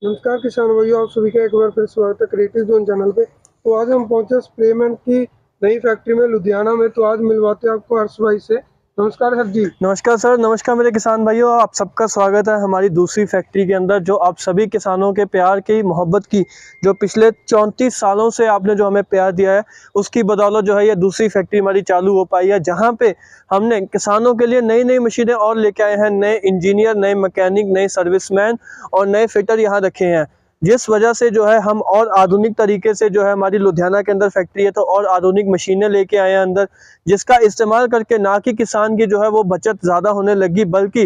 नमस्कार किसान भाइयों, आप सभी का एक बार फिर स्वागत है क्रिएटिव जोन चैनल पे। तो आज हम पहुंचे स्प्रेमैन की नई फैक्ट्री में लुधियाना में। तो आज मिलवाते हैं आपको हर्ष भाई से। नमस्कार सर जी। नमस्कार सर, नमस्कार मेरे किसान भाइयों, आप सबका स्वागत है हमारी दूसरी फैक्ट्री के अंदर, जो आप सभी किसानों के प्यार की, मोहब्बत की, जो पिछले 34 सालों से आपने जो हमें प्यार दिया है, उसकी बदौलत जो है ये दूसरी फैक्ट्री हमारी चालू हो पाई है, जहां पे हमने किसानों के लिए नई नई मशीनें और लेके आए हैं। नए इंजीनियर, नए मैकेनिक, नए सर्विसमैन और नए फिटर यहाँ रखे हैं, जिस वजह से जो है हम और आधुनिक तरीके से जो है, हमारी लुधियाना के अंदर फैक्ट्री है तो और आधुनिक मशीनें लेके आए हैं अंदर, जिसका इस्तेमाल करके ना कि किसान की जो है वो बचत ज़्यादा होने लगी, बल्कि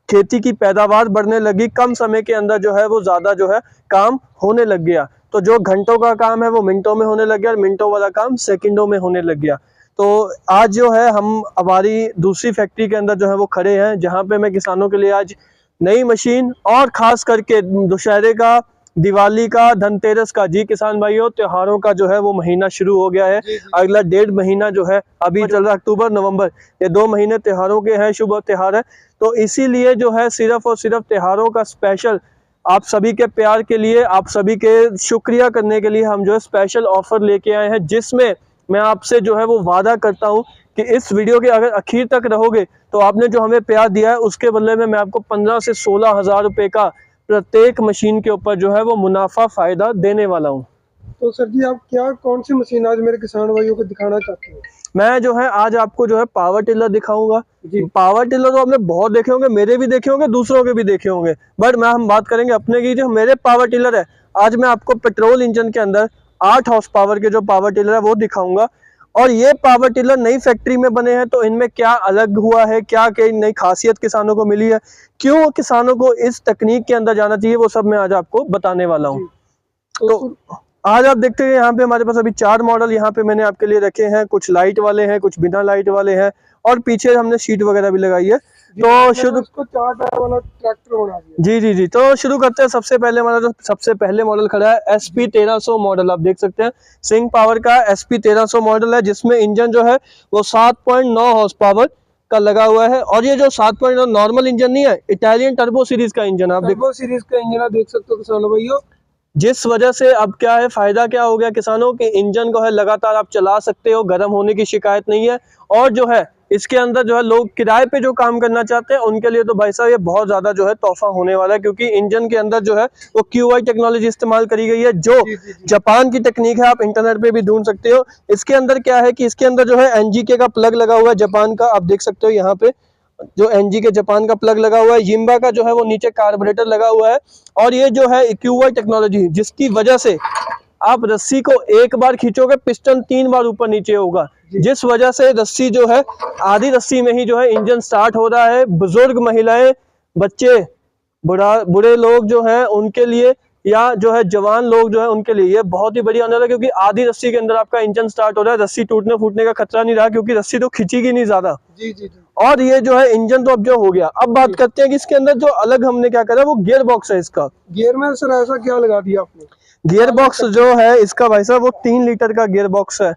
खेती की पैदावार बढ़ने लगी। कम समय के अंदर जो है वो ज़्यादा जो है काम होने लग गया। तो जो घंटों का काम है वो मिनटों में होने लग गया और मिनटों वाला काम सेकंडों में होने लग गया। तो आज जो है हम हमारी दूसरी फैक्ट्री के अंदर जो है वो खड़े हैं, जहाँ पे मैं किसानों के लिए आज नई मशीन और ख़ास करके दशहरे का, दिवाली का, धनतेरस का, जी किसान भाइयों, त्योहारों का जो है वो महीना शुरू हो गया है। अगला 1.5 महीना जो है अभी चल रहा है, अक्टूबर नवंबर, ये 2 महीने त्योहारों के हैं, शुभ त्योहार है। तो इसीलिए जो है सिर्फ और सिर्फ त्योहारों का स्पेशल, आप सभी के प्यार के लिए, आप सभी के शुक्रिया करने के लिए हम जो है स्पेशल ऑफर लेके आए हैं, जिसमें मैं आपसे जो है वो वादा करता हूँ कि इस वीडियो के अगर आखिर तक रहोगे तो आपने जो हमें प्यार दिया है उसके बदले में मैं आपको 15 से 16 हज़ार रुपये का प्रत्येक मशीन के ऊपर जो है वो मुनाफा फायदा देने वाला हूँ। तो सर जी, आप कौन सी मशीन आज मेरे किसान भाइयों को दिखाना चाहते हैं? मैं जो है आज आपको जो है पावर टिलर दिखाऊंगा। जी। पावर टिलर तो आपने बहुत देखे होंगे, मेरे भी देखे होंगे, दूसरों के भी देखे होंगे, बट हम बात करेंगे अपने की। जो मेरे पावर टिलर है, आज मैं आपको पेट्रोल इंजन के अंदर 8 हॉर्स पावर के जो पावर टिलर है वो दिखाऊंगा। और ये पावर टिलर नई फैक्ट्री में बने हैं, तो इनमें क्या अलग हुआ है, क्या क्या नई खासियत किसानों को मिली है, क्यों किसानों को इस तकनीक के अंदर जाना चाहिए, वो सब मैं आज आपको बताने वाला हूँ। तो आज आप देखते हैं यहाँ पे हमारे पास अभी 4 मॉडल यहाँ पे मैंने आपके लिए रखे हैं। कुछ लाइट वाले हैं, कुछ बिना लाइट वाले हैं, और पीछे हमने सीट वगैरह भी लगाई है। तो शुरू उसको 4 टायर वाला ट्रैक्टर बना दिया। जी जी जी, तो शुरू करते हैं। सबसे पहले हमारा जो सबसे पहले मॉडल खड़ा है SP 1300 मॉडल, आप देख सकते हैं सिंह पावर का SP 1300 मॉडल है, जिसमें इंजन जो है वो 7.9 हॉर्स पावर का लगा हुआ है। और ये जो 7.9 नॉर्मल इंजन नहीं है, इटालियन टर्बो सीरीज का इंजन, आप टर्बो सीरीज का इंजन आप देख सकते हो किसानों भाइयों। जिस वजह से अब क्या है, फायदा क्या हो गया किसानों के, इंजन को है लगातार आप चला सकते हो, गर्म होने की शिकायत नहीं है। और जो है इसके अंदर जो है लोग किराए पे जो काम करना चाहते हैं उनके लिए तो भाई साहब ये बहुत ज्यादा जो है तोहफा होने वाला है, क्योंकि इंजन के अंदर जो है वो QI टेक्नोलॉजी इस्तेमाल करी गई है, जो जापान की टेक्निक है। आप इंटरनेट पे भी ढूंढ सकते हो। इसके अंदर क्या है कि इसके अंदर जो है NGK का प्लग लगा हुआ है, जापान का, आप देख सकते हो यहाँ पे जो NGK जापान का प्लग लगा हुआ है। यिम्बा का जो है वो नीचे कार्बोरेटर लगा हुआ है। और ये जो है QI टेक्नोलॉजी, जिसकी वजह से आप रस्सी को एक बार खींचोगे, पिस्टन 3 बार ऊपर नीचे होगा, जिस वजह से रस्सी जो है आधी रस्सी में ही जो है इंजन स्टार्ट हो रहा है। बुजुर्ग, महिलाएं, बच्चे, बुरे लोग जो हैं उनके लिए, या जो है जवान लोग जो है उनके लिए ये बहुत ही बढ़िया होने वाला है, क्योंकि आधी रस्सी के अंदर आपका इंजन स्टार्ट हो रहा है। रस्सी टूटने फूटने का खतरा नहीं रहा, क्योंकि रस्सी तो खींचेगी नहीं ज्यादा। जी जी जी। और ये जो है इंजन तो अब जो हो गया। अब बात करते हैं कि इसके अंदर जो अलग हमने क्या करा, वो गियर बॉक्स है इसका। गियर में सर ऐसा क्या लगा दिया आपने? गियर बॉक्स जो है इसका भाई साहब वो 3 लीटर का गियर बॉक्स है।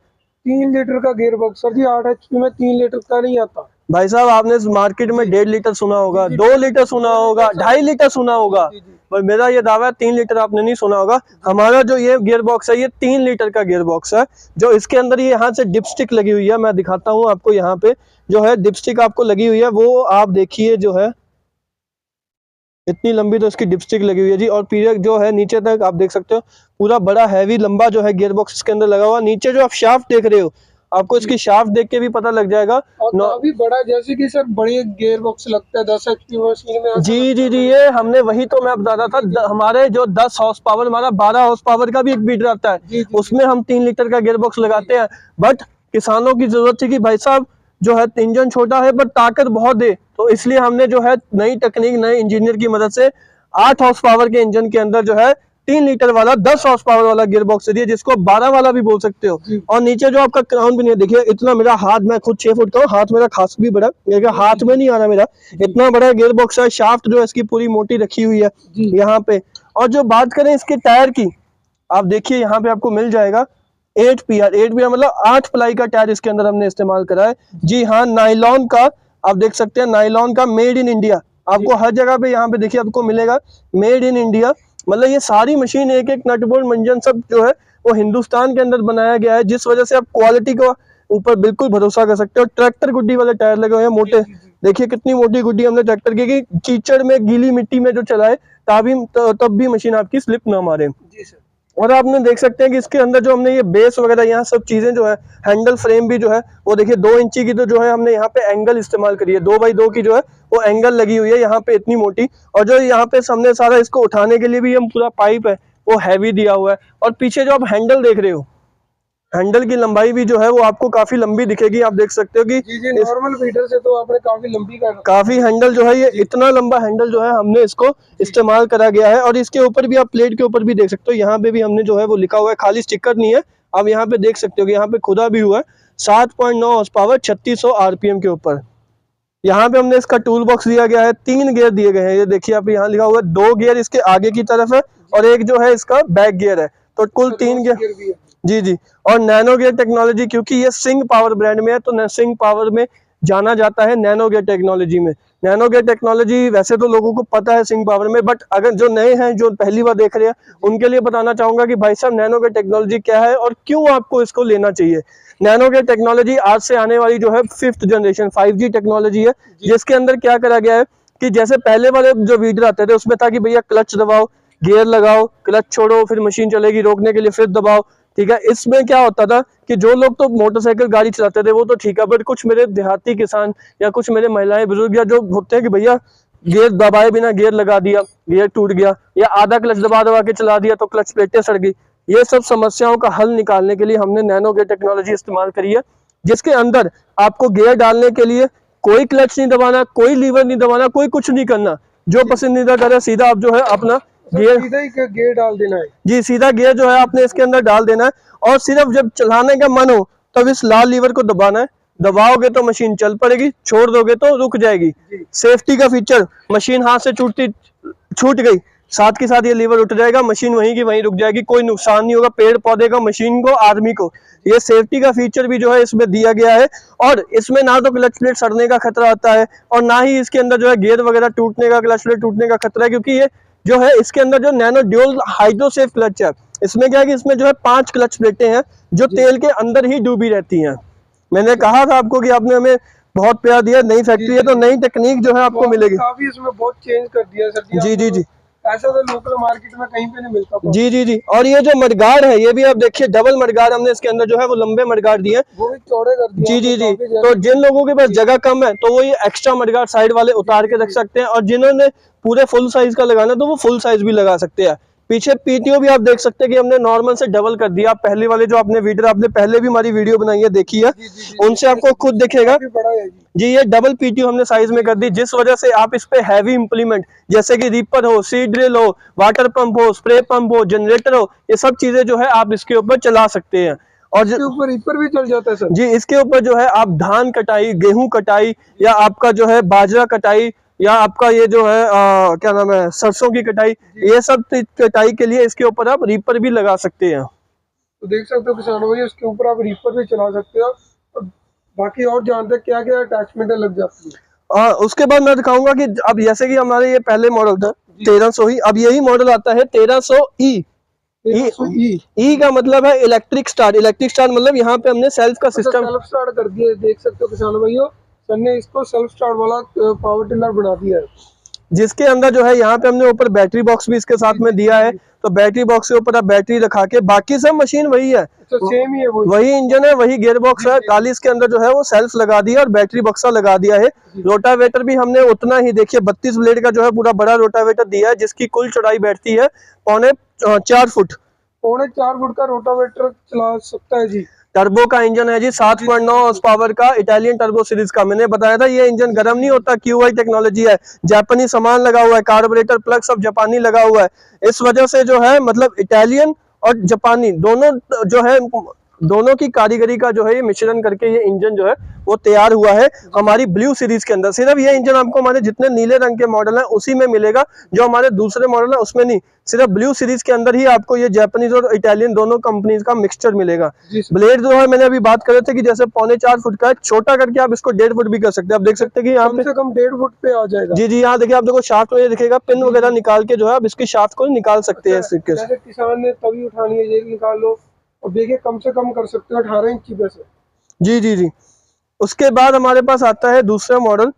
3 लीटर का गियर बॉक्स सर जी। 8 HP में 3 लीटर का नहीं आता भाई साहब, आपने मार्केट में 1.5 लीटर सुना होगा, 2 लीटर सुना होगा, 2.5 लीटर सुना होगा, पर मेरा ये दावा है 3 लीटर आपने नहीं सुना होगा। हमारा जो ये गियर बॉक्स है ये 3 लीटर का गियर बॉक्स है। जो इसके अंदर ये यहाँ से डिपस्टिक लगी हुई है, मैं दिखाता हूँ आपको। यहाँ पे जो है डिपस्टिक आपको लगी हुई है, वो आप देखिए, जो है इतनी लंबी तो इसकी डिपस्टिक लगी हुई है जी। और पीरियड जो है नीचे तक आप देख सकते हो, पूरा बड़ा हैवी लंबा जो है गियर बॉक्स इसके अंदर लगा हुआ। नीचे जो आप शाफ्ट देख रहे हो, आपको इसकी शाफ्ट देख के भी पता लग जाएगा। और काफी बड़ा, जैसे कि सर बड़े गियर बॉक्स लगता है 10 HP मशीन में। जी जी जी, ये हमने वही तो मैं बता रहा था। हमारे जो 10 हॉर्स पावर, हमारा 12 हॉर्स पावर का भी एक बीटर आता है, उसमें हम 3 लीटर का गियर बॉक्स लगाते हैं। बट किसानों की जरूरत थी कि भाई साहब जो है इंजन छोटा है बट ताकत बहुत दे, तो इसलिए हमने जो है नई टेक्निक, नए इंजीनियर की मदद से 8 हॉर्स पावर के इंजन के अंदर जो है 3 लीटर वाला 10 हॉर्स पावर वाला गियर बॉक्स दिया, जिसको 12 वाला भी बोल सकते हो। और नीचे जो आपका क्राउन भी नहीं है, देखिए इतना मेरा हाथ, मैं खुद 6 फुट का हूँ, हाथ मेरा खास भी बड़ा, हाथ में नहीं आ रहा मेरा, इतना बड़ा गियर बॉक्स है। शाफ्ट जो है इसकी पूरी मोटी रखी हुई है यहाँ पे। और जो बात करें इसके टायर की, आप देखिए यहाँ पे आपको मिल जाएगा 8PR मतलब 8 प्लाई का टायर इसके अंदर हमने इस्तेमाल करा है। जी हाँ, नायलॉन का, आप देख सकते हैं नायलॉन का, मेड इन इंडिया। आपको हर जगह पे यहाँ पे देखिए आपको मिलेगा मेड इन इंडिया। मतलब ये सारी मशीन एक एक नट बोल्ट मंजन सब जो है वो हिंदुस्तान के अंदर बनाया गया है, जिस वजह से आप क्वालिटी को ऊपर बिल्कुल भरोसा कर सकते हो। ट्रैक्टर गुड्डी वाले टायर लगे हुए हैं मोटे, देखिए कितनी मोटी गुड्डी हमने ट्रैक्टर की कि कीचड़ में गीली मिट्टी में जो चलाए तब भी मशीन आपकी स्लिप ना मारे। जी सर। और आपने देख सकते हैं कि इसके अंदर जो हमने ये बेस वगैरह यहाँ सब चीजें जो है, हैंडल फ्रेम भी जो है वो देखिए 2 इंची की तो जो है हमने यहाँ पे एंगल इस्तेमाल करी है, 2x2 की जो है वो एंगल लगी हुई है यहाँ पे इतनी मोटी। और जो यहाँ पे सामने सारा इसको उठाने के लिए भी हम पूरा पाइप है वो हैवी दिया हुआ है। और पीछे जो आप हैंडल देख रहे हो, हैंडल की लंबाई भी जो है वो आपको काफी लंबी दिखेगी। आप देख सकते हो कि जी नॉर्मल फीडर से तो आपने काफी लंबी काफी हैंडल जो है ये इतना लंबा हैंडल जो है हमने इसको इस्तेमाल करा गया है। और इसके ऊपर भी आप प्लेट के ऊपर भी देख सकते हो, यहाँ पे भी हमने जो है वो लिखा हुआ है, खाली स्टिकर नहीं है। आप यहाँ पे देख सकते हो कि यहाँ पे खुदा भी हुआ है 7.9 हॉर्स पावर 3600 आरपीएम के ऊपर। यहाँ पे हमने इसका टूल बॉक्स दिया गया है, 3 गियर दिए गए हैं। ये देखिए आप यहाँ लिखा हुआ है 2 गियर इसके आगे की तरफ है और एक जो है इसका बैक गियर है, तो कुल 3 गियर। जी। और नैनो गियर टेक्नोलॉजी, क्योंकि ये सिंग पावर ब्रांड में है तो सिंग पावर में जाना जाता है नैनो गियर टेक्नोलॉजी में। नैनो गियर टेक्नोलॉजी वैसे तो लोगों को पता है सिंग पावर में, बट अगर जो नए हैं जो पहली बार देख रहे हैं उनके लिए बताना चाहूंगा कि भाई साहब नैनो गियर टेक्नोलॉजी क्या है और क्यों आपको इसको लेना चाहिए। नैनो गियर टेक्नोलॉजी आज से आने वाली जो है 5th जनरेशन 5G टेक्नोलॉजी है, जिसके अंदर क्या करा गया है कि जैसे पहले वाले जो वीडियो आते थे उसमें था कि भैया क्लच दबाओ, गियर लगाओ, क्लच छोड़ो, फिर मशीन चलेगी, रोकने के लिए फिर दबाओ, ठीक है। इसमें क्या होता था कि जो लोग तो मोटरसाइकिल गाड़ी चलाते थे वो तो ठीक है, बट कुछ मेरे देहाती किसान या कुछ मेरे महिलाएं बुजुर्ग या जो होते हैं कि भैया गियर दबाए बिना गियर लगा दिया, गियर टूट गया, या आधा क्लच दबा दबा के चला दिया तो क्लच प्लेटें सड़ गई, ये सब समस्याओं का हल निकालने के लिए हमने नैनो गियर टेक्नोलॉजी इस्तेमाल करी है, जिसके अंदर आपको गियर डालने के लिए कोई क्लच नहीं दबाना, कोई लीवर नहीं दबाना, कोई कुछ नहीं करना, जो पसंदीदा करे सीधा आप जो है अपना गियर डाल देना है। जी, सीधा गियर जो है आपने इसके अंदर डाल देना है और सिर्फ जब चलाने का मन हो तब इस लाल लीवर को दबाना है। दबाओगे तो मशीन चल पड़ेगी, छोड़ दोगे तो रुक जाएगी। सेफ्टी का फीचर, मशीन हाथ से छूट गई साथ के साथ ये लीवर उठ जाएगा, मशीन वहीं की वहीं रुक जाएगी, कोई नुकसान नहीं होगा पेड़ पौधे का, मशीन को, आदमी को। ये सेफ्टी का फीचर भी जो है इसमें दिया गया है। और इसमें ना तो क्लच प्लेट सड़ने का खतरा आता है और ना ही इसके अंदर जो है गियर वगैरह टूटने का, क्लच प्लेट टूटने का खतरा है, क्योंकि ये जो है इसके अंदर जो नैनो ड्यूल हाइड्रोसेफ क्लच है, इसमें क्या है कि इसमें जो है 5 क्लच प्लेटें हैं जो तेल के अंदर ही डूबी रहती हैं। मैंने कहा था आपको कि आपने हमें बहुत प्यार दिया, नई फैक्ट्री है तो नई टेक्निक जो है आपको मिलेगी। काफी इसमें बहुत चेंज कर दिया सर। जी। ऐसा तो लोकल मार्केट में कहीं पे नहीं मिलता। जी। और ये जो मडगार्ड है ये भी आप देखिए डबल मडगार्ड हमने इसके अंदर जो है वो लंबे मडगार्ड दिए, वो भी चौड़े कर दिए। जी। तो जिन लोगों के पास जगह कम है तो वो ये एक्स्ट्रा मडगार्ड साइड वाले उतार के रख सकते हैं, और जिन्होंने पूरे फुल साइज का लगाना तो वो फुल साइज भी लगा सकते हैं। पीछे पीटीओ भी आप देख सकते हैं कि हमने नॉर्मल से डबल कर दिया। पहले वाले जो आपने पहले भी हमारी वीडियो बनाई है देखी है, उनसे आपको खुद दिखेगा जी, ये डबल पीटीओ हमने साइज में कर दी, जिस वजह से आप इस पे हैवी इंप्लीमेंट जैसे कि रीपर हो, सीड ड्रिल हो, वाटर पंप हो, स्प्रे पंप हो, जनरेटर हो, ये सब चीजें जो है आप इसके ऊपर चला सकते हैं। और इसके ऊपर रीपर भी चल जाता है सर जी। इसके ऊपर जो है आप धान कटाई, गेहूं कटाई, या आपका जो है बाजरा कटाई, या आपका ये जो है क्या नाम है सरसों की कटाई, ये सब कटाई के लिए इसके ऊपर आप रीपर भी लगा सकते हैं। तो देख सकते हो किसानों भाई, इसके ऊपर आप रीपर भी चला सकते हो। बाकी और जानते हैं क्या क्या अटैचमेंट लग जाती है। उसके बाद मैं दिखाऊंगा कि अब जैसे कि हमारे ये पहले मॉडल था 1300 ही, अब यही मॉडल आता है 1300E। ई का मतलब है इलेक्ट्रिक स्टार्ट। इलेक्ट्रिक स्टार्ट मतलब यहाँ पे हमने सेल्फ का सिस्टम सेल्फ स्टार्ट कर दिया। देख सकते हो किसानों भाइयों, सर ने इसको सेल्फ स्टार्ट वाला पावर टिलर बना दिया है, जिसके अंदर जो है यहाँ पे हमने ऊपर बैटरी बॉक्स भी इसके साथ में दिया है। तो बैटरी बॉक्स के ऊपर आप बैटरी रखा के, बाकी सब मशीन वही है, सेम ही है, वही इंजन है, वही गियर बॉक्स है, खाली इसके अंदर जो है वो सेल्फ लगा दिया और बैटरी बक्सा लगा दिया है। रोटावेटर भी हमने उतना ही, देखिए 32 ब्लेड का जो है पूरा बड़ा रोटावेटर दिया है, जिसकी कुल चौड़ाई बैठती है 4.25 फुट। 4.25 फुट का रोटावेटर चला सकता है जी। टर्बो का इंजन है जी, 7.9 हॉर्स पावर का इटालियन टर्बो सीरीज का। मैंने बताया था ये इंजन गर्म नहीं होता, QI टेक्नोलॉजी है, जापानी सामान लगा हुआ है, कार्बोरेटर प्लग सब जापानी लगा हुआ है। इस वजह से जो है मतलब इटालियन और जापानी दोनों जो है दोनों की कारीगरी का जो है ये मिश्रण करके ये इंजन जो है वो तैयार हुआ है हमारी ब्लू सीरीज के अंदर। सिर्फ ये इंजन आपको हमारे जितने नीले रंग के मॉडल हैं उसी में मिलेगा, जो हमारे दूसरे मॉडल है उसमें नहीं। सिर्फ ब्लू सीरीज के अंदर ही आपको ये जापानीज और इटालियन दोनों कंपनीज का मिक्सचर मिलेगा। ब्लेड जो है मैंने अभी बात करे थे कि जैसे 4.25 फुट का है, छोटा करके आप इसको 1.5 फुट भी कर सकते हैं। आप देख सकते हैं कि यहाँ कम से कम 1.5 फुट पे आ जाएगा। जी जी, यहाँ देखिए आप देखो शाफ्ट में ये दिखेगा, पिन वगैरह निकाल के जो है आप इसकी शाफ्ट को निकाल सकते हैं इस तरीके से। जैसे किसान ने तवी उठानी है ये निकाल लो, और देखिए कम से कम कर सकते हो 18 इंची पे से। जी जी जी। उसके बाद हमारे पास आता है दूसरा मॉडल।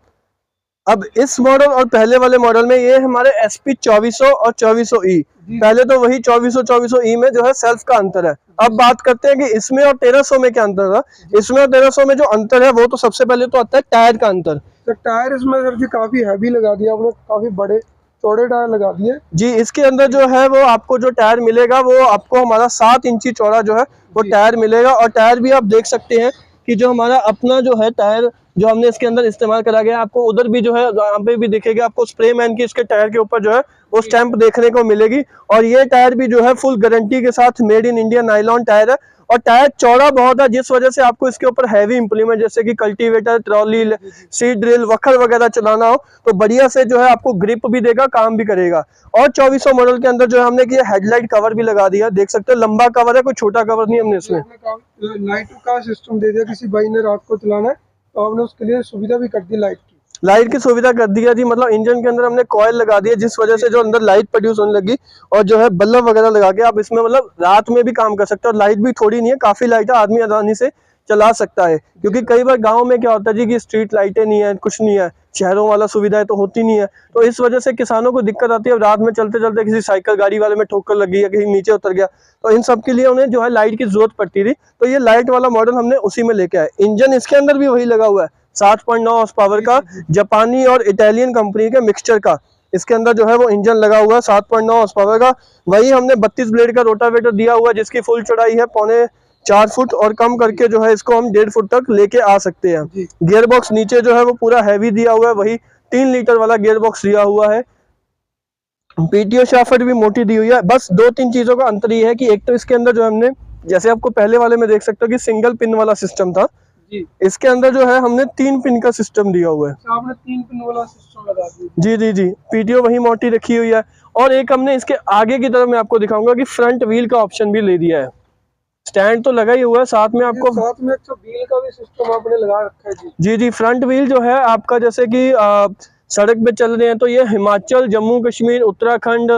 अब इस मॉडल और पहले वाले मॉडल में ये हमारे SP 2400 और 2400E। पहले तो वही 2400 में जो है सेल्फ का अंतर है। अब बात करते हैं कि इसमें और 1300 में क्या अंतर था। इसमें और 1300 में जो अंतर है वो तो सबसे पहले तो आता है टायर का अंतर। तो टायर इसमें सर जी काफी हैवी लगा दिया आपने, काफी बड़े चौड़े टायर लगा दिए। जी, इसके अंदर जो है वो आपको जो टायर मिलेगा वो आपको हमारा 7 इंची चौड़ा जो है वो टायर मिलेगा। और टायर भी आप देख सकते हैं कि जो हमारा अपना जो है टायर जो हमने इसके अंदर इस्तेमाल करा गया, आपको उधर भी जो है यहाँ पे भी दिखेगा, आपको स्प्रे मैन की इसके टायर के ऊपर जो है वो स्टैंप देखने को मिलेगी। और ये टायर भी जो है फुल गारंटी के साथ made in India nylon tyre है। और टायर चौड़ा बहुत है, जिस वजह से आपको इसके ऊपर हैवी इंप्लीमेंट जैसे कि कल्टीवेटर, ट्रॉली, सीड ड्रिल, वखर वगैरह चलाना हो तो बढ़िया से जो है आपको ग्रिप भी देगा, काम भी करेगा। और 2400 मॉडल के अंदर जो है हमने किया हेडलाइट कवर भी लगा दिया, देख सकते हो लंबा कवर है, कोई छोटा कवर नहीं हमने इसमें। लाइट का सिस्टम दे दिया, किसी भाई ने रात को चलाना है तो हमने उसके लिए सुविधा भी कर दी, लाइट की सुविधा कर दिया जी। मतलब इंजन के अंदर हमने कॉइल लगा दिया जिस वजह से जो अंदर लाइट प्रोड्यूस होने लगी, और जो है बल्ब वगैरह लगा के आप इसमें मतलब रात में भी काम कर सकते हो। और लाइट भी थोड़ी नहीं है, काफी लाइट है, आदमी आसानी से चला सकता है। क्योंकि कई बार गांव में क्या होता है जी कि स्ट्रीट लाइटें नहीं है, कुछ नहीं है, शहरों वाला सुविधाएं तो होती नहीं है, तो इस वजह से किसानों को दिक्कत आती है। रात में चलते चलते किसी साइकिल गाड़ी वाले में ठोकर लगी या कहीं नीचे उतर गया, तो इन सब के लिए उन्हें जो है लाइट की जरूरत पड़ती थी। तो ये लाइट वाला मॉडल हमने उसी में लेके आए। इंजन इसके अंदर भी वही लगा हुआ है, 7.9 हॉर्स पावर का जापानी और इटालियन कंपनी के मिक्सचर का इसके अंदर जो है वो इंजन लगा हुआ है 7.9 हॉर्स पावर का। वही हमने 32 ब्लेड का रोटावेटर दिया हुआ है जिसकी फुल चौड़ाई है 4.25 फुट, और कम करके जो है इसको हम 1.5 फुट तक लेके आ सकते हैं। गियर बॉक्स नीचे जो है वो पूरा हैवी दिया हुआ है, वही 3 लीटर वाला गियर बॉक्स दिया हुआ है। पीटीओ शाफ्ट भी मोटी दी हुई है। बस 2-3 चीजों का अंतर ये है कि एक तो इसके अंदर जो हमने, जैसे आपको पहले वाले में देख सकते हो कि सिंगल पिन वाला सिस्टम था, इसके अंदर जो है हमने 3 पिन का सिस्टम दिया हुआ है। आपने 3 पिन वाला सिस्टम लगा दिया। जी जी जी, पीटीओ वही मोटी रखी हुई है। और एक हमने इसके आगे की तरफ मैं आपको दिखाऊंगा कि फ्रंट व्हील का ऑप्शन भी ले दिया है। स्टैंड तो लगा ही हुआ है, साथ में आपको साथ में अच्छा व्हील का भी सिस्टम आपने लगा रखा है। जी जी, फ्रंट व्हील जो है आपका जैसे कि सड़क पे चल रहे हैं तो ये हिमाचल, जम्मू कश्मीर, उत्तराखंड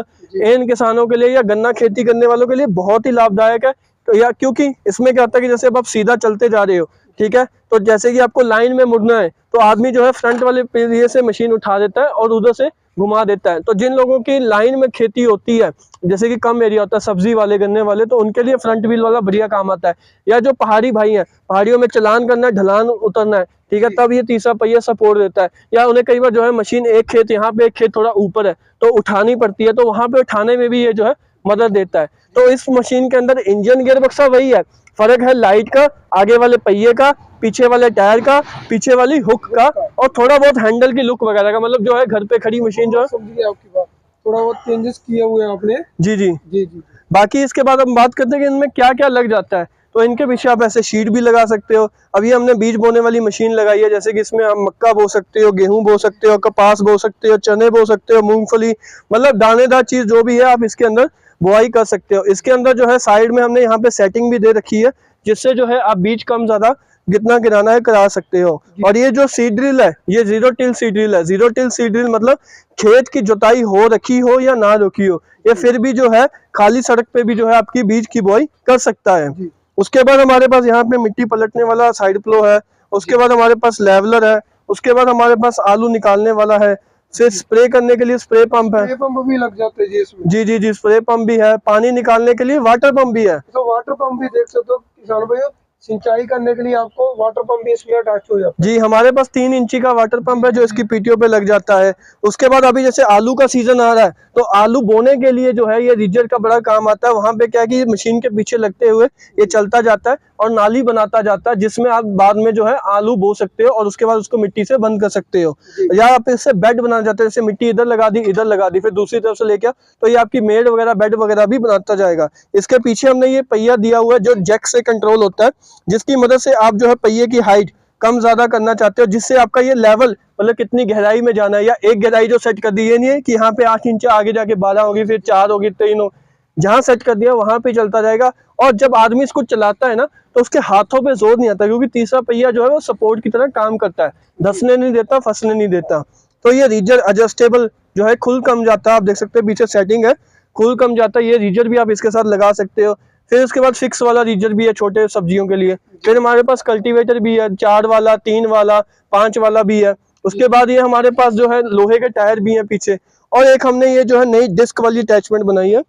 इन किसानों के लिए या गन्ना खेती करने वालों के लिए बहुत ही लाभदायक है। तो या क्योंकि इसमें क्या होता है कि जैसे अब आप सीधा चलते जा रहे हो, ठीक है, तो जैसे कि आपको लाइन में मुड़ना है तो आदमी जो है फ्रंट वाले पहिए से मशीन उठा देता है और उधर से घुमा देता है। तो जिन लोगों की लाइन में खेती होती है, जैसे कि कम एरिया होता है, सब्जी वाले, गन्ने वाले, तो उनके लिए फ्रंट व्हील वाला बढ़िया काम आता है। या जो पहाड़ी भाई हैं, पहाड़ियों में चलान करना है, ढलान उतरना है, ठीक है, तब ये तीसरा पहिया सपोर्ट देता है। या उन्हें कई बार जो है मशीन एक खेत यहाँ पे, एक खेत थोड़ा ऊपर है तो उठानी पड़ती है, तो वहां पे उठाने में भी ये जो है मदद देता है। तो इस मशीन के अंदर इंजन गियर बक्सा वही है, फर्क है लाइट का, आगे वाले पहिए का, पीछे वाले टायर का, पीछे वाली हुक का, और थोड़ा बहुत हैंडल की लुक वगैरह का। मतलब जो है घर पे खड़ी मशीन जो है, समझिए आपकी बात, थोड़ा बहुत चेंजेस किए हुए हैं आपने। जी जी जी जी। बाकी इसके बाद हम बात करते हैं कि इनमें क्या क्या लग जाता है। तो इनके पीछे आप ऐसे शीट भी लगा सकते हो। अभी हमने बीज बोने वाली मशीन लगाई है, जैसे कि इसमें आप मक्का बो सकते हो, गेहूं बो सकते हो, कपास बो सकते हो, चने बो सकते हो, मूंगफली, मतलब दानेदार चीज जो भी है आप इसके अंदर बुआई कर सकते हो। इसके अंदर जो है साइड में हमने यहाँ पे सेटिंग भी दे रखी है, जिससे जो है आप बीज कम ज्यादा कितना गिराना है करा सकते हो। और ये जो सीड ड्रिल है, ये 0 टिल सीड ड्रिल है। 0 टिल सीड ड्रिल मतलब खेत की जुताई हो रखी हो या ना रखी हो, ये फिर भी जो है खाली सड़क पे भी जो है आपकी बीज की बुआई कर सकता है। उसके बाद हमारे पास यहाँ पे मिट्टी पलटने वाला साइड प्लो है। उसके बाद हमारे पास लेवलर है। उसके बाद हमारे पास आलू निकालने वाला है। फिर स्प्रे करने के लिए स्प्रे पंप है। स्प्रे पंप भी लग जाते हैं जी इसमें। जी जी जी, स्प्रे पंप भी है। पानी निकालने के लिए वाटर पंप भी है। तो वाटर पंप भी देख सकते हो किसान भाइयों, सिंचाई करने के लिए आपको वाटर पंप भी इसमें अटैच हो जाता जी, हमारे पास 3 इंची का वाटर पंप है जो इसकी पीटीओ पे लग जाता है। उसके बाद अभी जैसे आलू का सीजन आ रहा है, तो आलू बोने के लिए जो है ये रिजर का बड़ा काम आता है। वहां पे क्या है कि मशीन के पीछे लगते हुए ये चलता जाता है और नाली बनाता जाता है, जिसमें आप बाद में जो है आलू बो सकते हो और उसके बाद उसको मिट्टी से बंद कर सकते हो। या आप इससे बेड बनाना चाहते हो, जैसे मिट्टी इधर लगा दी, फिर दूसरी तरफ से लेके तो ये आपकी मेड वगैरह बेड वगैरह भी बनाता जाएगा। इसके पीछे हमने ये पहिया दिया हुआ है जो जैक से कंट्रोल होता है, जिसकी मदद से आप जो है पहिए की हाइट कम ज्यादा करना चाहते हो, जिससे आपका ये लेवल मतलब कितनी गहराई में जाना है, या एक गहराई जो सेट कर दी, ये नहीं है कि यहाँ पे 8 इंच आगे जाके 12 होगी, फिर 4 होगी, 3 हो, जहां सेट कर दिया वहां पे चलता जाएगा। और जब आदमी इसको चलाता है ना, तो उसके हाथों पे जोर नहीं आता, क्योंकि तीसरा पहिया जो है वो सपोर्ट की तरह काम करता है, धंसने नहीं देता, फंसने नहीं देता। तो ये रीजर एडजस्टेबल जो है खुल कम जाता है, आप देख सकते हैं पीछे सेटिंग है, खुल कम जाता है। ये रीजर भी आप इसके साथ लगा सकते हो। फिर उसके बाद फिक्स वाला रीजर भी है छोटे सब्जियों के लिए। फिर हमारे पास कल्टीवेटर भी है, 4 वाला, 3 वाला, 5 वाला भी है। उसके बाद ये हमारे पास जो है लोहे के टायर भी हैं पीछे, और एक हमने ये जो है नई डिस्क वाली अटैचमेंट बनाई है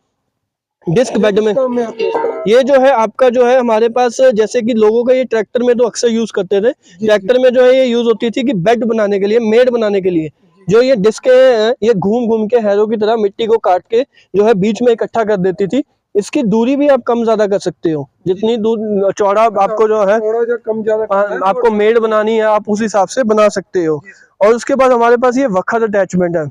डिस्क बेड में। ये जो है आपका जो है हमारे पास, जैसे कि लोगों का ये ट्रैक्टर में तो अक्सर यूज करते थे, ट्रैक्टर में जो है ये यूज होती थी कि बेड बनाने के लिए, मेड बनाने के लिए, जो ये डिस्क ये घूम घूम के हैरो की तरह मिट्टी को काट के जो है बीच में इकट्ठा कर देती थी। इसकी दूरी भी आप कम ज्यादा कर सकते हो, जितनी दूर चौड़ा आपको जो है कम ज्यादा आपको मेड बनानी है, आप उस हिसाब से बना सकते हो। और उसके बाद हमारे पास ये वखर अटैचमेंट है।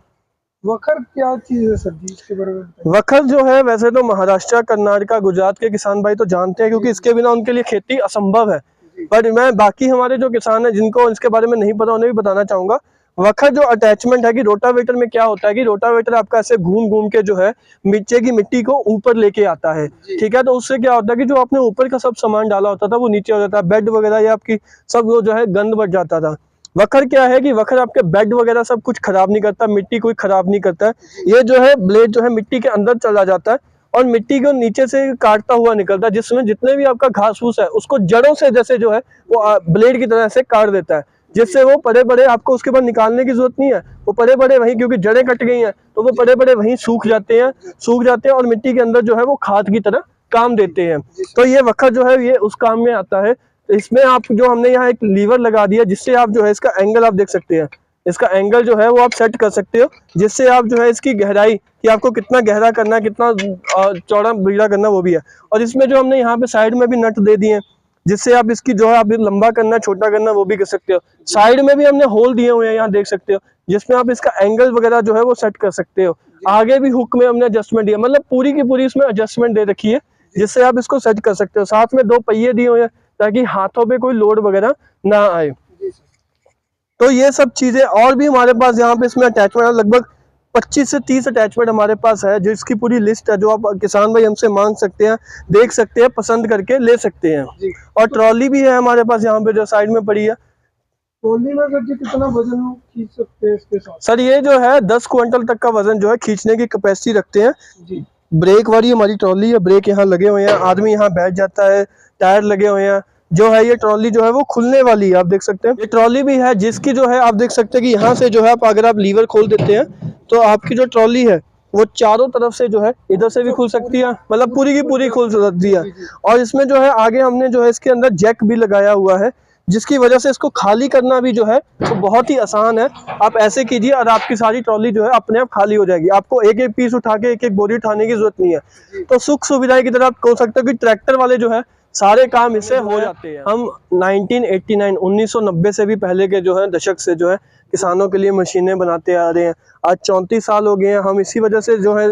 वखर क्या चीज है सर जी, इसके बारे में बताइए। वखर जो है वैसे तो महाराष्ट्र, कर्नाटक, गुजरात के किसान भाई तो जानते हैं, क्योंकि इसके बिना उनके लिए खेती असंभव है। पर मैं बाकी हमारे जो किसान हैं जिनको इसके बारे में नहीं पता, उन्हें भी बताना चाहूंगा। वखर जो अटैचमेंट है कि रोटावेटर में क्या होता है कि रोटावेटर आपका ऐसे घूम घूम के जो है नीचे की मिट्टी को ऊपर लेके आता है, ठीक है। तो उससे क्या होता है कि जो आपने ऊपर का सब सामान डाला होता था वो नीचे हो जाता है, बेड वगैरह या आपकी सब वो जो है गंद बढ़ जाता था। वखर क्या है कि वखर आपके बेड वगैरह सब कुछ खराब नहीं करता, मिट्टी कोई खराब नहीं करता है। ये जो है ब्लेड जो है मिट्टी के अंदर चला जाता है और मिट्टी को नीचे से काटता हुआ निकलता है, जिसमें जितने भी आपका घास फूस है उसको जड़ों से जैसे जो है वो ब्लेड की तरह से काट देता है, जिससे वो बड़े बड़े आपको उसके बाद निकालने की जरूरत नहीं है, वो बड़े बड़े वहीं, क्योंकि जड़ें कट गई हैं तो वो बड़े बड़े वहीं सूख जाते हैं और मिट्टी के अंदर जो है वो खाद की तरह काम देते हैं। तो ये वखर जो है ये उस काम में आता है। तो इसमें आप जो हमने यहाँ एक लीवर लगा दिया, जिससे आप जो है इसका एंगल आप देख सकते हैं, इसका एंगल जो है वो आप सेट कर सकते हो, जिससे आप जो है इसकी गहराई कि आपको कितना गहरा करना है, कितना चौड़ा बीड़ा करना वो भी है। और इसमें जो हमने यहाँ पे साइड में भी नट दे दिए हैं, जिससे आप इसकी जो है आप लंबा करना, छोटा करना वो भी कर सकते हो। साइड में भी हमने होल दिए हुए हैं, यहाँ देख सकते हो, जिसमें आप इसका एंगल वगैरह जो है वो सेट कर सकते हो। आगे भी हुक में हमने एडजस्टमेंट दिया, मतलब पूरी की पूरी इसमें एडजस्टमेंट दे रखी है, जिससे आप इसको सेट कर सकते हो। साथ में 2 पहिए दिए हुए हैं ताकि हाथों पे कोई लोड वगैरह ना आए। तो ये सब चीजें और भी हमारे पास यहाँ पे इसमें अटैचमेंट है, लगभग 25 से 30 अटैचमेंट हमारे पास है, जिसकी पूरी लिस्ट है, जो आप किसान भाई हमसे मांग सकते हैं, देख सकते हैं, पसंद करके ले सकते हैं। और ट्रॉली भी है हमारे पास यहाँ पे जो साइड में पड़ी है। ट्रॉली में सर जी कितना वजन खींच सकते हैं इसके साथ? सर ये जो है 10 क्विंटल तक का वजन जो है खींचने की कैपेसिटी रखते हैं जी। ब्रेक वाली हमारी ट्रॉली है, ब्रेक यहाँ लगे हुए हैं, आदमी यहाँ बैठ जाता है, टायर लगे हुए हैं। जो है ये ट्रॉली जो है वो खुलने वाली है, आप देख सकते हैं। ये ट्रॉली भी है जिसकी जो है आप देख सकते हैं कि यहाँ से जो है आप अगर आप लीवर खोल देते हैं तो आपकी जो ट्रॉली है वो चारों तरफ से जो है इधर से भी खुल सकती है, मतलब पूरी की पूरी खुल सकती है। और इसमें जो है आगे हमने जो है इसके अंदर जैक भी लगाया हुआ है, जिसकी वजह से इसको खाली करना भी जो है तो बहुत ही आसान है। आप ऐसे कीजिए और आपकी सारी ट्रॉली जो है अपने आप खाली हो जाएगी, आपको एक एक पीस उठा के एक एक बोरी उठाने की जरूरत नहीं है। तो सुख सुविधाएं की तरह आप कह सकते हो कि ट्रैक्टर वाले जो है सारे काम इससे हो जाते हैं। हम 1990 से भी पहले के जो है दशक से जो है किसानों के लिए मशीनें बनाते आ रहे हैं। आज 34 साल हो गए हैं, हम इसी वजह से जो है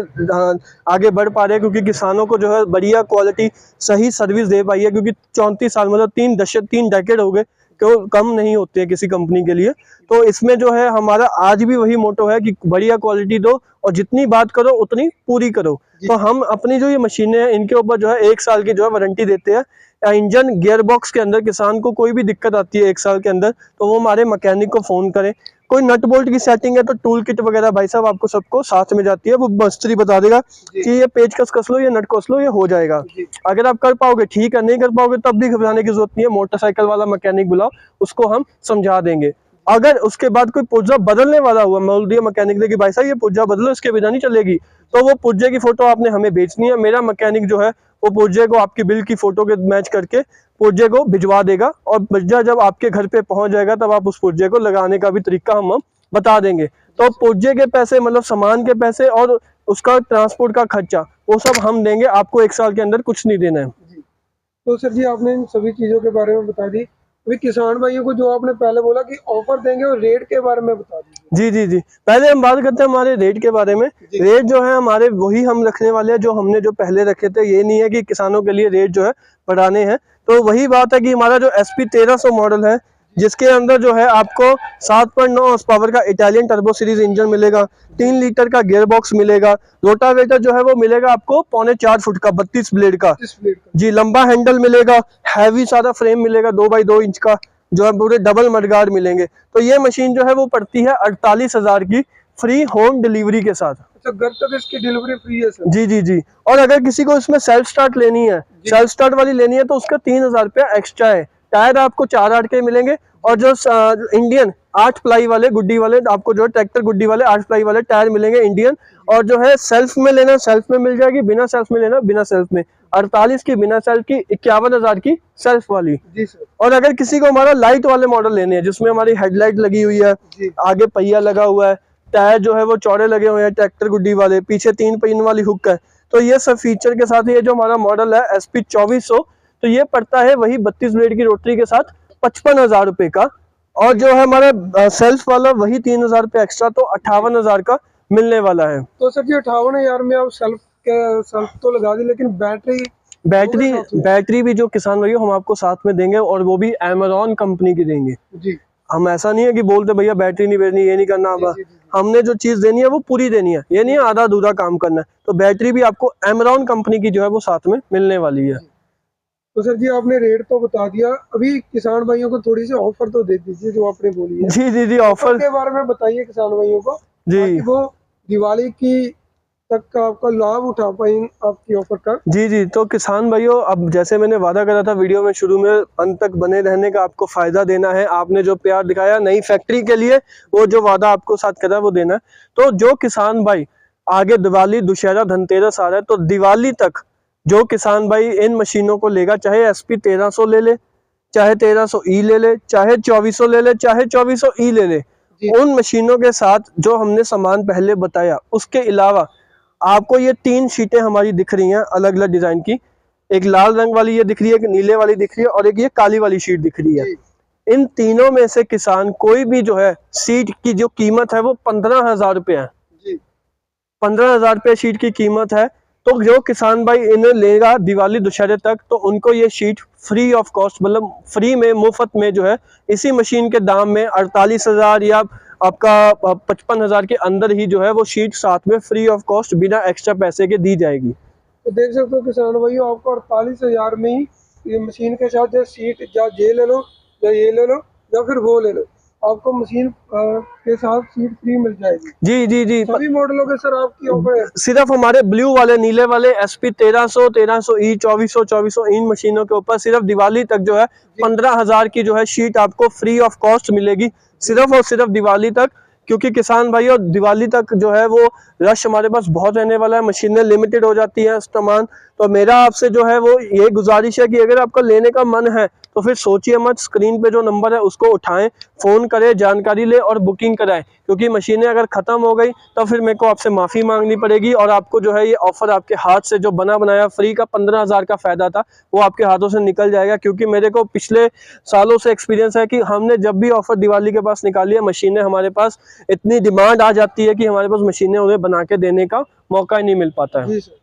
आगे बढ़ पा रहे हैं, क्योंकि किसानों को जो है बढ़िया क्वालिटी सही सर्विस दे पाई है। क्योंकि 34 साल मतलब 3 डेकेड हो गए, तो कम नहीं होते हैं किसी कंपनी के लिए। तो इसमें जो है हमारा आज भी वही मोटो है कि बढ़िया क्वालिटी दो और जितनी बात करो उतनी पूरी करो। तो हम अपनी जो ये मशीनें हैं इनके ऊपर जो है 1 साल की जो है वारंटी देते हैं। इंजन गियर बॉक्स के अंदर किसान को कोई भी दिक्कत आती है 1 साल के अंदर, तो वो हमारे मैकेनिक को फोन करें। कोई नट बोल्ट की सेटिंग है तो टूल किट वगैरह भाई साहब आपको सबको साथ में जाती है, वो मिस्त्री बता देगा कि ये पेचकस कस लो, ये नट कस लो, ये हो जाएगा। अगर आप कर पाओगे ठीक है, नहीं कर पाओगे तब भी घबराने की जरूरत नहीं है, मोटरसाइकिल वाला मैकेनिक बुलाओ, उसको हम समझा देंगे। अगर उसके बाद कोई पुर्जा बदलने वाला हुआ, बोल दिया मैकेनिक ने कि भाई साहब ये पुर्जा बदलो, इसके बिना नहीं चलेगी, तो वो पुर्जे की फोटो आपने हमें बेचनी है। मेरा मैकेनिक जो है वो पुर्जे को आपकी बिल की फोटो के मैच करके पुर्जे को भिजवा देगा, और पुर्जा जब आपके घर पे पहुंच जाएगा तब आप उस पुर्जे को लगाने का भी तरीका हम बता देंगे। तो पुर्जे के पैसे मतलब सामान के पैसे और उसका ट्रांसपोर्ट का खर्चा वो सब हम देंगे, आपको 1 साल के अंदर कुछ नहीं देना है। जी। तो सर जी आपने इन सभी चीज़ों के बारे में बता दी, अभी किसान भाइयों को जो आपने पहले बोला कि ऑफर देंगे और रेट के बारे में बता दीजिए। जी जी जी, पहले हम बात करते हैं हमारे रेट के बारे में। रेट जो है हमारे वही हम रखने वाले हैं जो हमने जो पहले रखे थे, ये नहीं है कि किसानों के लिए रेट जो है बढ़ाने हैं। तो वही बात है कि हमारा जो SP 1300 मॉडल है, जिसके अंदर जो है आपको 7.9 हॉर्स पावर का इटालियन टर्बो सीरीज इंजन मिलेगा, 3 लीटर का गियर बॉक्स मिलेगा, रोटावेटर जो है वो मिलेगा आपको 4.25 फुट का 32 ब्लेड का, जी, लंबा हैंडल मिलेगा, हैवी सारा फ्रेम मिलेगा 2x2 इंच का, जो है पूरे डबल मडगार्ड मिलेंगे। तो ये मशीन जो है वो पड़ती है 48,000 की, फ्री होम डिलीवरी के साथ। अच्छा, घर तक इसकी डिलीवरी फ्री है सर? जी जी जी। और अगर किसी को इसमें सेल्फ स्टार्ट लेनी है, सेल्फ स्टार्ट वाली लेनी है, तो उसका 3,000 रुपया एक्स्ट्रा है। टायर आपको 4/8 के मिलेंगे, और जो इंडियन 8 प्लाई वाले गुड्डी वाले आपको जो है ट्रैक्टर गुड्डी वाले 8 प्लाई वाले टायर मिलेंगे इंडियन। और जो है सेल्फ में लेना सेल्फ में मिल जाएगी, बिना सेल्फ में लेना बिना सेल्फ में। 48 की बिना सेल्फ की, 51,000 की सेल्फ वाली। जी सर। और अगर किसी को हमारा लाइट वाले मॉडल लेने हैं जिसमें हमारी हेडलाइट लगी हुई है, आगे पहिया लगा हुआ है, टायर जो है वो चौड़े लगे हुए हैं ट्रैक्टर गुड्डी वाले, पीछे 3 पिन वाली हुक है, तो ये सब फीचर के साथ ये जो हमारा मॉडल है SP 2400, तो ये पड़ता है वही 32 ब्लेड की रोटरी के साथ 55,000 रुपए का। और जो है हमारा सेल्फ वाला वही 3,000 रुपये एक्स्ट्रा, तो 58,000 का मिलने वाला है। तो सर जी 58,000 में आप सेल्फ तो लगा दी, लेकिन बैटरी भी जो किसान भाई हम आपको साथ में देंगे, और वो भी Amazon कंपनी की देंगे। जी। हम ऐसा नहीं है कि बोलते भैया बैटरी नहीं भेजनी, ये नहीं करना, हमने जो चीज देनी है वो पूरी देनी है, ये नहीं है आधा अधूरा काम करना है। तो बैटरी भी आपको Amazon कंपनी की जो है वो साथ में मिलने वाली है। तो सर जी आपने रेट तो बता दिया, अभी किसान भाइयों को थोड़ी सी ऑफर तो दे दीजिए जो आपने बोली है। जी जी जी, ऑफर के बारे में बताइए किसान भाइयों को, जी, ताकि वो दिवाली की तक का आपका लाभ उठा पाए आपकी ऑफर का। जी जी। तो किसान भाइयों, अब जैसे मैंने वादा करा था वीडियो में शुरू में, अंत तक बने रहने का आपको फायदा देना है। आपने जो प्यार दिखाया नई फैक्ट्री के लिए, वो जो वादा आपको साथ करा वो देना है। तो जो किसान भाई, आगे दिवाली, दुशहरा, धनतेरस आ रहा है, तो दिवाली तक जो किसान भाई इन मशीनों को लेगा, चाहे SP 1300 ले ले, चाहे 1300E ले ले, चाहे 2400 ले ले, चाहे 2400E ले ले, उन मशीनों के साथ जो हमने सामान पहले बताया, उसके अलावा आपको ये 3 शीटें हमारी दिख रही हैं अलग अलग डिजाइन की। एक लाल रंग वाली ये दिख रही है, एक नीले वाली दिख रही है, और एक ये काली वाली शीट दिख रही है। इन तीनों में से किसान कोई भी जो है, सीट की जो कीमत है वो 15,000 रुपये है। 15,000 रुपये शीट की कीमत है। तो जो किसान भाई इन्हें लेगा दिवाली दुशहरे तक, तो उनको ये शीट फ्री ऑफ कॉस्ट, मतलब फ्री में, मुफ्त में जो है इसी मशीन के दाम में 48,000 या आपका 55,000 के अंदर ही जो है वो शीट साथ में फ्री ऑफ कॉस्ट बिना एक्स्ट्रा पैसे के दी जाएगी। तो देख सकते हो किसान भाइयों, आपको 48,000 में ही ये मशीन के साथ जो सीट, या ये ले लो या ये ले लो या फिर वो ले लो, आपको मशीन के साथ सीट फ्री मिल जाएगी। जी जी जी। सभी मॉडलों के सर आपकी ऑफर है? सिर्फ हमारे ब्लू वाले, नीले वाले SP 1300, 1300E, 2400, 2400 इन मशीनों के ऊपर सिर्फ दिवाली तक जो है 15,000 की जो है शीट आपको फ्री ऑफ कॉस्ट मिलेगी, सिर्फ और सिर्फ दिवाली तक। क्योंकि किसान भाई और दिवाली तक जो है वो रश हमारे पास बहुत रहने वाला है, मशीनें लिमिटेड हो जाती हैं सामान। तो मेरा आपसे जो है वो ये गुजारिश है कि अगर आपका लेने का मन है तो फिर सोचिए मत, स्क्रीन पे जो नंबर है उसको उठाएं, फ़ोन करें, जानकारी लें और बुकिंग कराएं। क्योंकि मशीनें अगर ख़त्म हो गई तो फिर मेरे को आपसे माफ़ी मांगनी पड़ेगी, और आपको जो है ये ऑफ़र आपके हाथ से जो बना बनाया फ्री का 15,000 का फ़ायदा था वो आपके हाथों से निकल जाएगा। क्योंकि मेरे को पिछले सालों से एक्सपीरियंस है कि हमने जब भी ऑफ़र दिवाली के पास निकाली है, मशीनें हमारे पास इतनी डिमांड आ जाती है कि हमारे पास मशीनें उन्हें बना के देने का मौका ही नहीं मिल पाता है। जी सर।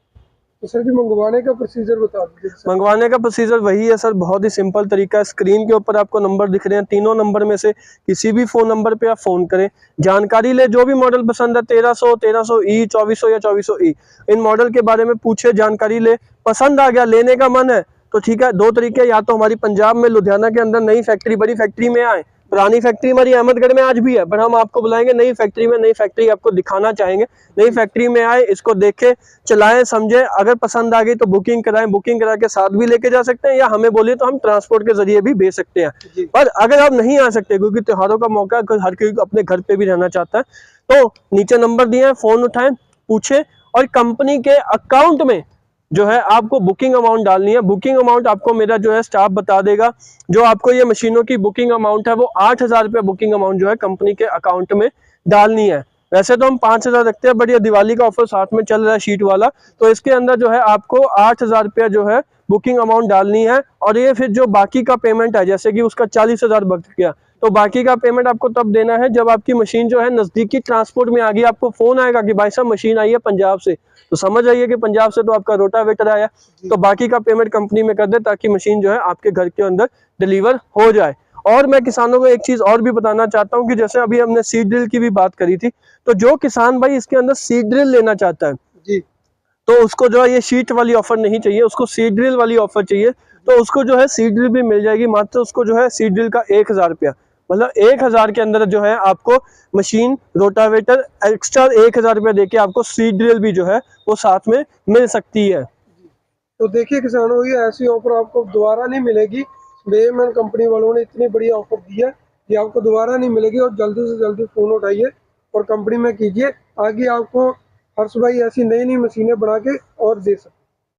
तो सर जी मंगवाने का प्रोसीजर बता दीजिए। मंगवाने का प्रोसीजर वही है सर, बहुत ही सिंपल तरीका है। स्क्रीन के ऊपर आपको नंबर दिख रहे हैं, तीनों नंबर में से किसी भी फ़ोन नंबर पे आप फ़ोन करें, जानकारी ले, जो भी मॉडल पसंद है, 1300, 1300E, 2400 या 2400E, इन मॉडल के बारे में पूछे, जानकारी ले, पसंद आ गया, लेने का मन है तो ठीक है। 2 तरीके, या तो हमारी पंजाब में लुधियाना के अंदर नई फैक्ट्री, बड़ी फैक्ट्री में आए, पुरानी फैक्ट्री हमारी अहमदगढ़ में आज भी है, पर हम आपको बुलाएंगे नई फैक्ट्री में, नई फैक्ट्री आपको दिखाना चाहेंगे। नई फैक्ट्री में आए, इसको देखें, चलाएं, समझें, अगर पसंद आ गई तो बुकिंग कराएं, बुकिंग करा के साथ भी लेके जा सकते हैं, या हमें बोलिए तो हम ट्रांसपोर्ट के जरिए भी भेज सकते हैं। पर अगर आप नहीं आ सकते क्योंकि त्योहारों का मौका है, हर कोई अपने घर पे भी रहना चाहता है, तो नीचे नंबर दिए हैं, फोन उठाएं, पूछें, और कंपनी के अकाउंट में जो है आपको बुकिंग अमाउंट डालनी है। बुकिंग अमाउंट आपको मेरा जो है स्टाफ बता देगा। जो आपको ये मशीनों की बुकिंग अमाउंट है वो 8,000 रुपये बुकिंग अमाउंट जो है कंपनी के अकाउंट में डालनी है। वैसे तो हम 5,000 रखते हैं, बट ये दिवाली का ऑफर साथ में चल रहा है शीट वाला, तो इसके अंदर जो है आपको 8,000 रुपया जो है बुकिंग अमाउंट डालनी है। और ये फिर जो बाकी का पेमेंट है, जैसे कि उसका 40,000 बच गया, तो बाकी का पेमेंट आपको तब देना है जब आपकी मशीन जो है नजदीकी ट्रांसपोर्ट में आ गई। आपको फोन आएगा कि भाई साहब मशीन आई है पंजाब से, तो समझ आइए कि पंजाब से तो आपका रोटावेटर आया, तो बाकी का पेमेंट कंपनी में कर दे ताकि मशीन जो है आपके घर के अंदर डिलीवर हो जाए। और मैं किसानों को एक चीज और भी बताना चाहता हूँ कि जैसे अभी हमने सीड ड्रिल की भी बात करी थी, तो जो किसान भाई इसके अंदर सीड ड्रिल लेना चाहता है जी, तो उसको जो है ये शीट वाली ऑफर नहीं चाहिए, उसको सीड ड्रिल वाली ऑफर चाहिए। तो उसको जो है सीड ड्रिल भी मिल जाएगी, मात्र उसको जो है सीड ड्रिल का 1,000 रुपया, मतलब 1,000 के अंदर जो है आपको मशीन, रोटावेटर, एक्स्ट्रा 1,000 रुपया देके आपको सीड ड्रिल भी जो है वो साथ में मिल सकती है। तो देखिए किसानों, ये ऐसी ऑफर आपको दोबारा नहीं मिलेगी। बेमन कंपनी वालों ने इतनी बड़ी ऑफर दी है, ये आपको दोबारा नहीं मिलेगी। और जल्दी से जल्दी फोन उठाइए और कंपनी में कीजिए, आगे आपको हर्ष भाई ऐसी नई नई मशीनें बना के और दे सकते हैं।